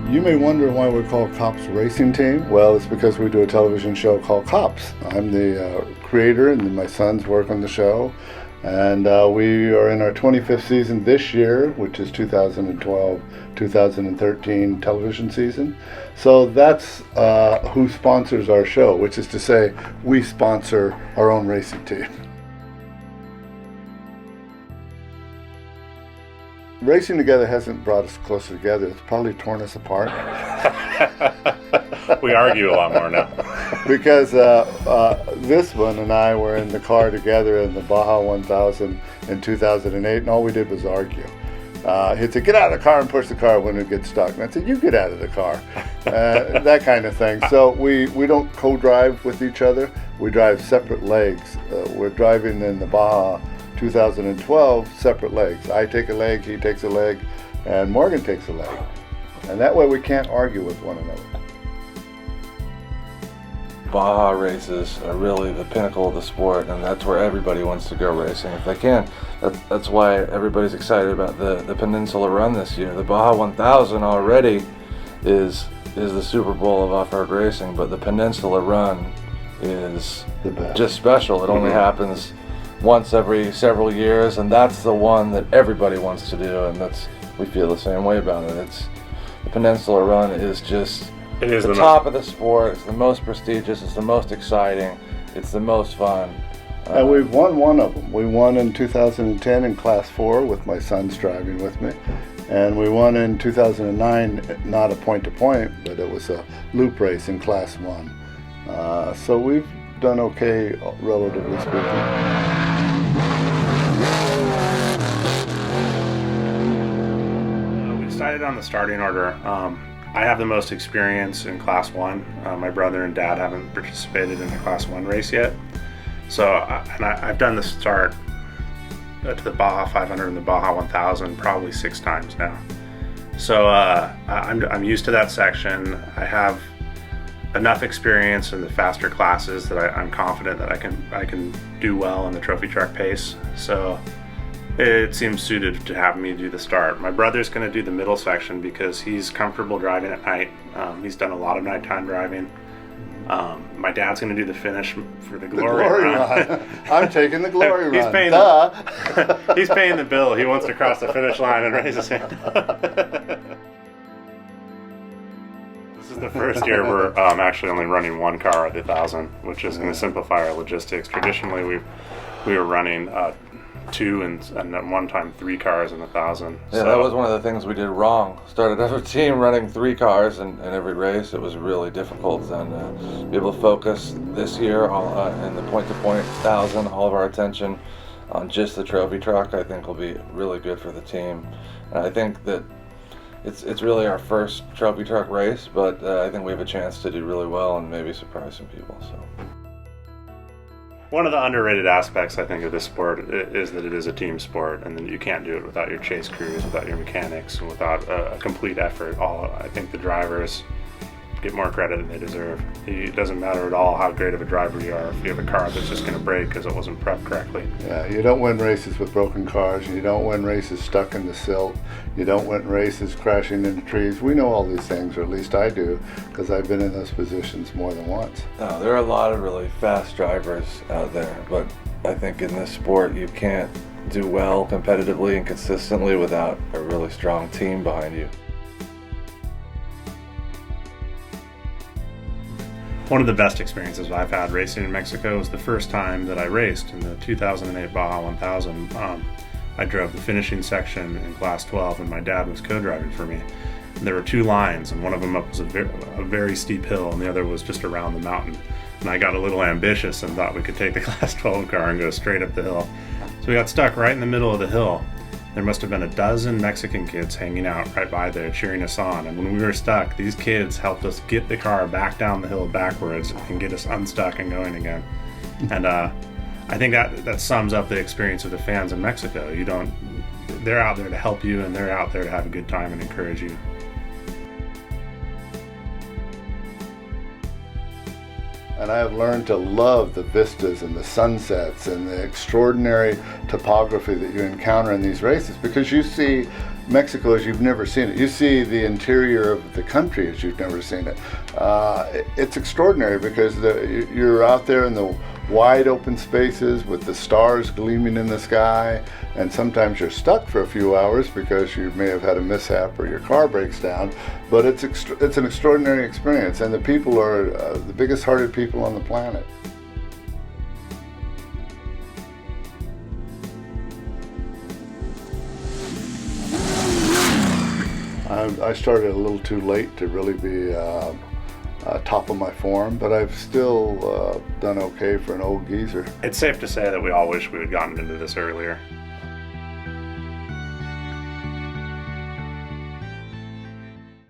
You may wonder why we're called Cops Racing Team. Well, it's because we do a television show called Cops. I'm the creator, and my sons work on the show. And we are in our 25th season this year, which is 2012-2013 television season. So that's who sponsors our show, which is to say we sponsor our own racing team. Racing together hasn't brought us closer together. It's probably torn us apart. We argue a lot more now. Because this one and I were in the car together in the Baja 1000 in 2008, and all we did was argue. He'd say, "Get out of the car," and push the car when it gets stuck. And I'd say, "You get out of the car." That kind of thing. So we don't co-drive with each other. We drive separate legs. We're driving in the Baja 2012 separate legs. I take a leg, he takes a leg, and Morgan takes a leg. And that way we can't argue with one another. Baja races are really the pinnacle of the sport, and that's where everybody wants to go racing if they can. That's why everybody's excited about the Peninsula Run this year. The Baja 1000 already is the Super Bowl of off-road racing, but the Peninsula Run is The best. just special. It only happens once every several years, and that's the one that everybody wants to do, and we feel the same way about it. The Peninsula Run is just the top of the sport. It's the most prestigious, it's the most exciting, it's the most fun. And we've won one of them. We won in 2010 in Class 4 with my sons driving with me. And we won in 2009, not a point-to-point, but it was a loop race in Class 1. So we've done okay, relatively speaking. We decided on the starting order. I have the most experience in Class 1. My brother and dad haven't participated in a Class 1 race yet. So, I've done the start to the Baja 500 and the Baja 1000 probably 6 times now. So I'm used to that section. I have enough experience in the faster classes that I'm confident that I can do well in the trophy truck pace. So it seems suited to have me do the start. My brother's going to do the middle section because he's comfortable driving at night. He's done a lot of nighttime driving. My dad's going to do the finish for the glory run. I'm taking the glory run. He's paying the bill. He wants to cross the finish line and raise his hand. This is the first year we're actually only running one car at the 1000, which is going to simplify our logistics. Traditionally, we were running 2 and at one time 3 cars in 1000. Yeah, that was one of the things we did wrong. Started as a team running 3 cars in every race. It was really difficult, and be able to focus this year in the point-to-point 1000, all of our attention on just the trophy truck, I think will be really good for the team. And I think that it's really our first trophy truck race, but I think we have a chance to do really well and maybe surprise some people. So. One of the underrated aspects, I think, of this sport is that it is a team sport, and then you can't do it without your chase crews, without your mechanics, and without a complete effort. I think the drivers get more credit than they deserve. It doesn't matter at all how great of a driver you are if you have a car that's just going to break because it wasn't prepped correctly. Yeah, you don't win races with broken cars. You don't win races stuck in the silt. You don't win races crashing into trees. We know all these things, or at least I do, because I've been in those positions more than once. No, there are a lot of really fast drivers out there, but I think in this sport you can't do well competitively and consistently without a really strong team behind you. One of the best experiences I've had racing in Mexico was the first time that I raced in the 2008 Baja 1000. I drove the finishing section in Class 12, and my dad was co-driving for me. And there were 2 lines, and one of them up was a very steep hill, and the other was just around the mountain. And I got a little ambitious and thought we could take the Class 12 car and go straight up the hill. So we got stuck right in the middle of the hill. There must have been a dozen Mexican kids hanging out right by there cheering us on, and when we were stuck, these kids helped us get the car back down the hill backwards and get us unstuck and going again. And I think that sums up the experience of the fans in Mexico. They're out there to help you, and they're out there to have a good time and encourage you. And I have learned to love the vistas and the sunsets and the extraordinary topography that you encounter in these races, because you see Mexico as you've never seen it. You see the interior of the country as you've never seen it. It's extraordinary because you're out there in the wide open spaces with the stars gleaming in the sky, and sometimes you're stuck for a few hours because you may have had a mishap or your car breaks down, but it's an extraordinary experience, and the people are the biggest hearted people on the planet. I started a little too late to really be top of my form, but I've still done okay for an old geezer. It's safe to say that we all wish we had gotten into this earlier.